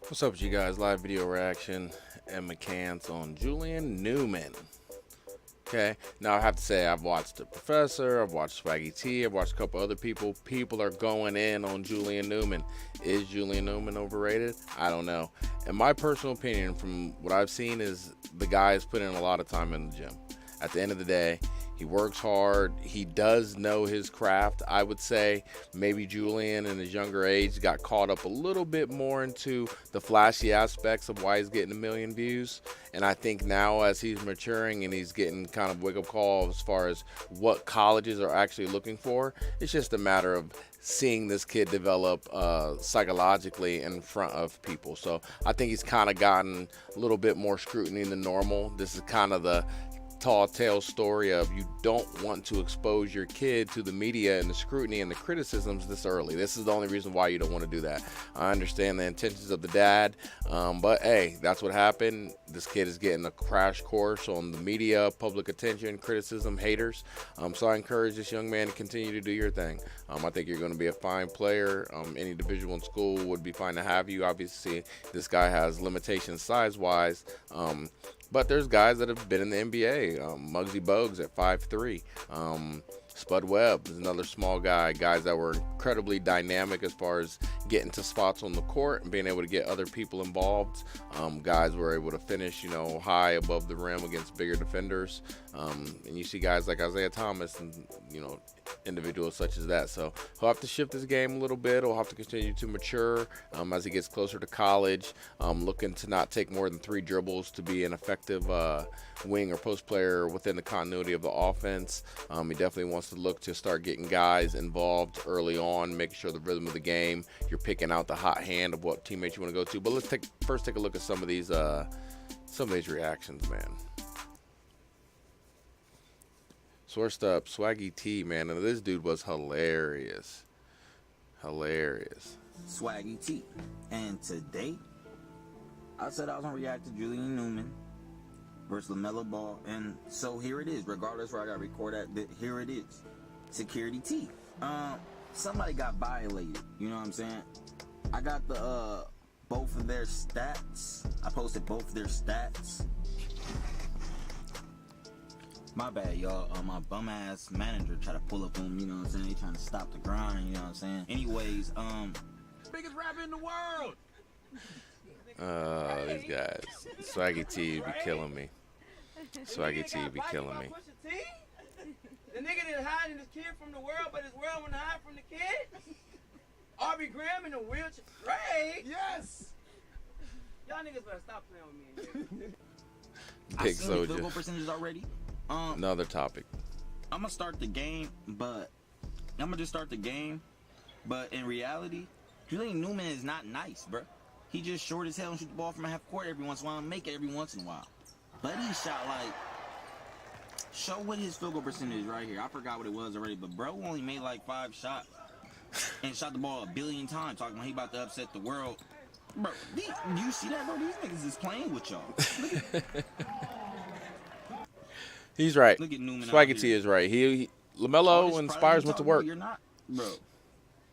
What's up, you guys? Live video reaction and McCants on Julian Newman. Okay, now I have to say I've watched The Professor, I've watched Swaggy T, I've watched a couple other people. People are going in on Julian Newman. Is Julian Newman overrated? I don't know. In my personal opinion, from what I've seen, is the guy has put in a lot of time in the gym. At the end of the day, he works hard. He does know his craft. I would say maybe Julian in his younger age got caught up a little bit more into the flashy aspects of why he's getting 1 million views. And I think now as he's maturing and he's getting kind of wake up call as far as what colleges are actually looking for, it's just a matter of seeing this kid develop psychologically in front of people. So I think he's kind of gotten a little bit more scrutiny than normal. This is kind of the tall tale story of you don't want to expose your kid to the media and the scrutiny and the criticisms this early. This is the only reason why you don't want to do that. I understand the intentions of the dad, but hey, that's what happened. This kid is getting a crash course on the media, public attention, criticism, haters. So I encourage this young man to continue to do your thing. I think you're going to be a fine player. Any Division I school would be fine to have you. Obviously, this guy has limitations size-wise. But there's guys that have been in the NBA. Muggsy Bogues at 5'3". Spud Webb is another small guy. Guys that were incredibly dynamic as far as getting to spots on the court and being able to get other people involved. Guys were able to finish, high above the rim against bigger defenders. And you see guys like Isaiah Thomas and, individuals such as that. So he'll have to shift his game a little bit. He'll have to continue to mature as he gets closer to college. Looking to not take more than 3 dribbles to be an effective wing or post player within the continuity of the offense. He definitely wants to look to start getting guys involved early on, making sure the rhythm of the game, you're picking out the hot hand of what teammates you want to go to. But let's first take a look at some of these reactions, man. Sourced up, Swaggy T, man, and this dude was hilarious. Hilarious. Swaggy T. And today, I said I was going to react to Julian Newman versus LaMelo Ball. And so here it is. Regardless where I got to record at, here it is. Security T. Somebody got violated. You know what I'm saying? I got the both of their stats. I posted both of their stats. My bad, y'all. My bum ass manager tried to pull up on me, you know what I'm saying? He trying to stop the grind, you know what I'm saying? Anyways, biggest rapper in the world. These guys. Swaggy T be killing me. Swaggy T be killing me. The nigga didn't hide his kid from the world, but his world wouldn't hide from the kid. Aubrey Graham in a wheelchair. Right? Yes. Y'all niggas better stop playing with me. Big I seen the soldier. field goal percentage already. Another topic. I'm gonna start the game, but in reality, Julian Newman is not nice, bro. He just short as hell and shoot the ball from a half court every once in a while and make it every once in a while. But he shot like, show what his field goal percentage is right here. I forgot what it was already, but bro only made like 5 shots and shot the ball 1 billion times, talking about he about to upset the world. Bro, you see that, bro? These niggas is playing with y'all. He's right. Look at Newman. Swaggy T is right. LaMelo inspires him to work. You're not, bro.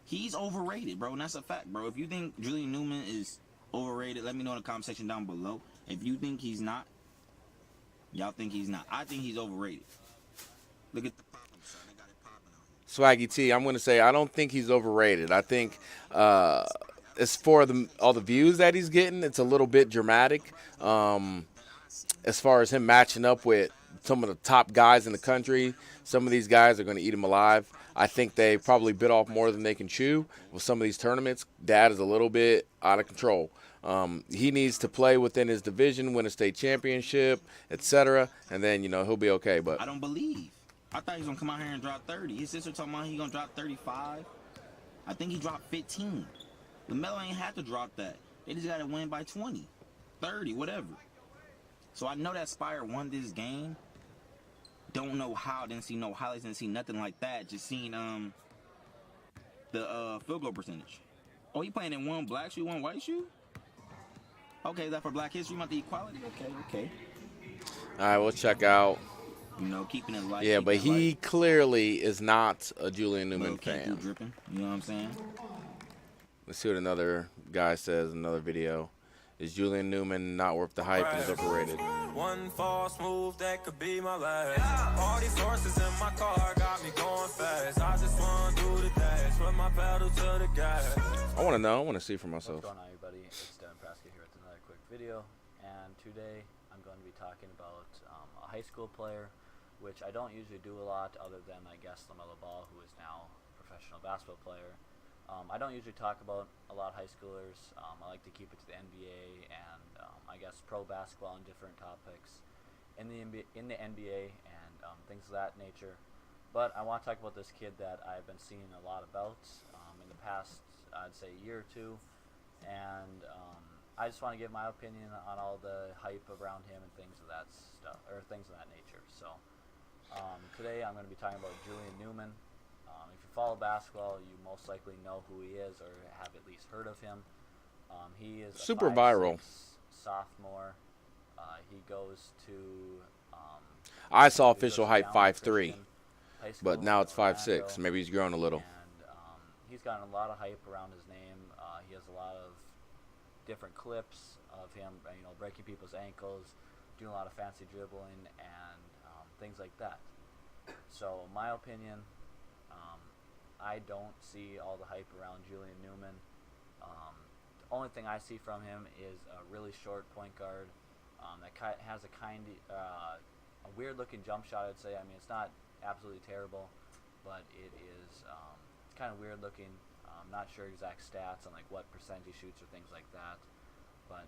He's overrated, bro, and that's a fact, bro. If you think Julian Newman is overrated, let me know in the comment section down below. If you think he's not, y'all think he's not. I think he's overrated. Look at the popping, son. They got it popping on him. Swaggy T, I'm going to say I don't think he's overrated. I think as for all the views that he's getting, it's a little bit dramatic. As far as him matching up with some of the top guys in the country, some of these guys are going to eat him alive. I think they probably bit off more than they can chew with some of these tournaments. Dad is a little bit out of control. He needs to play within his division, win a state championship, etc., and then he'll be okay. But I don't believe. I thought he was gonna come out here and drop 30. His sister talking about he gonna drop 35. I think he dropped 15. LaMelo ain't had to drop that. They just gotta win by 20, 30, whatever. So I know that Spire won this game. Don't know how. Didn't see no highlights. Didn't see nothing like that. Just seen the field goal percentage. Oh, he playing in 1 black shoe, 1 white shoe. Okay, is that for Black History Month, the equality? Okay. all right, we'll check out. Keeping it light. Yeah, but he clearly is not a Julian Newman fan. fan. Dripping, you know what I'm saying? Let's see what another guy says in another video. Is Julian Newman not worth the hype and is overrated? One false move that could be my last. All these horses in my car got me going fast. I just want to do the dash, put my pedal to the gas. I want to know. I want to see for myself. What's going on, everybody? It's Devin Praska here with another quick video, and today I'm going to be talking about a high school player, which I don't usually do a lot other than, I guess, LaMelo Ball, who is now a professional basketball player. I don't usually talk about a lot of high schoolers. I like to keep it to the NBA and I guess pro basketball and different topics in the NBA and things of that nature. But I want to talk about this kid that I've been seeing a lot about in the past, I'd say, year or two, and I just want to give my opinion on all the hype around him and things of that stuff, or things of that nature. So today I'm going to be talking about Julian Newman. If you follow basketball, you most likely know who he is or have at least heard of him. He is Super a 5'6" viral sophomore. He goes to I saw he goes official to hype Downey 5'3", Christian High School but now in it's 5'6". Orlando. Maybe he's grown a little. And he's gotten a lot of hype around his name. He has a lot of different clips of him, breaking people's ankles, doing a lot of fancy dribbling, and things like that. So, in my opinion, I don't see all the hype around Julian Newman. The only thing I see from him is a really short point guard that has a weird-looking jump shot, I'd say. I mean, it's not absolutely terrible, but it is it's kind of weird-looking. I'm not sure exact stats on like what percentage he shoots or things like that, but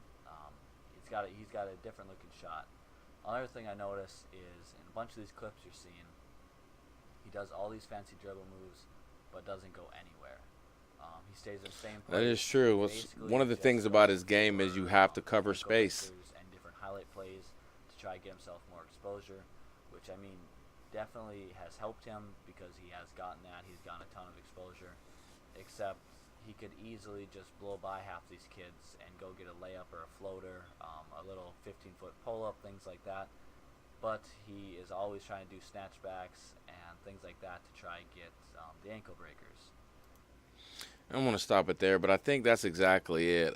he's got a different-looking shot. Another thing I notice is in a bunch of these clips you're seeing, he does all these fancy dribble moves, but doesn't go anywhere. He stays in the same place. That is true. One of the things about his game is you have to cover space. And different highlight plays to try to get himself more exposure, which, I mean, definitely has helped him because he has gotten that. He's gotten a ton of exposure, except he could easily just blow by half these kids and go get a layup or a floater, a little 15-foot pull-up, things like that. But he is always trying to do snatchbacks and things like that to try and get the ankle breakers. I don't want to stop it there, but I think that's exactly it.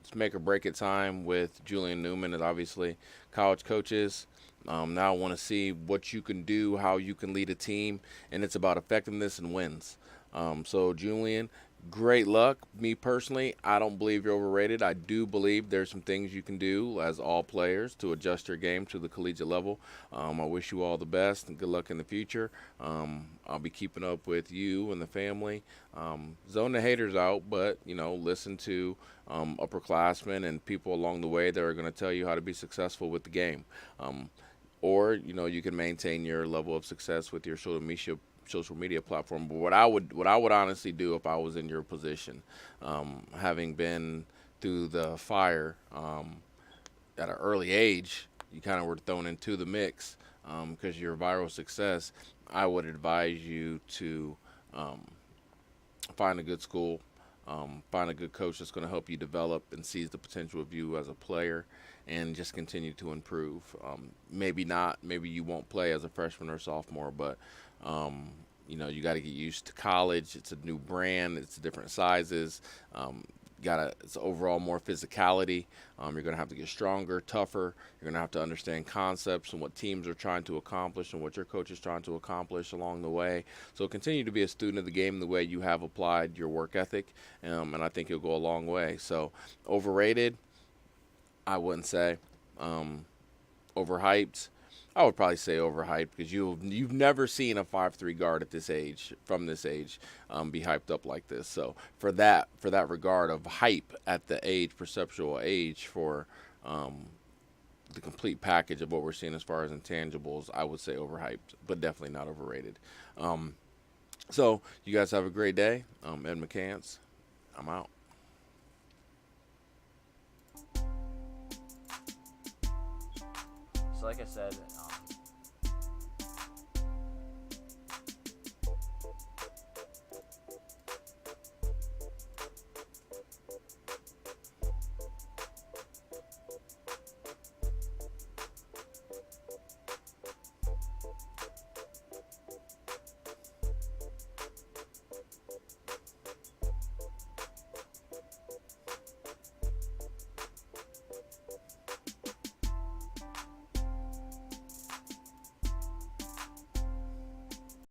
It's make or break it time with Julian Newman, and obviously college coaches. Now I want to see what you can do, how you can lead a team, and it's about effectiveness and wins. So Julian, great luck. Me personally, I don't believe you're overrated. I do believe there's some things you can do as all players to adjust your game to the collegiate level. I wish you all the best and good luck in the future. I'll be keeping up with you and the family. Zone the haters out, but listen to upperclassmen and people along the way that are going to tell you how to be successful with the game. Or you can maintain your level of success with your social media platform. But what I would honestly do if I was in your position, having been through the fire at an early age, you kind of were thrown into the mix because your viral success. I would advise you to find a good school, find a good coach that's going to help you develop and seize the potential of you as a player, and just continue to improve. Maybe you won't play as a freshman or sophomore, but you got to get used to college. It's a new brand. It's different sizes. It's overall more physicality. You're going to have to get stronger, tougher. You're going to have to understand concepts and what teams are trying to accomplish and what your coach is trying to accomplish along the way. So continue to be a student of the game the way you have applied your work ethic, and I think you'll go a long way. So overrated, I wouldn't say. Overhyped, I would probably say overhyped because you've never seen a 5'3" guard at this age, from this age, be hyped up like this. So for that regard of hype at the perceptual age for the complete package of what we're seeing as far as intangibles, I would say overhyped, but definitely not overrated. So you guys have a great day. Ed McCants, I'm out. So like I said,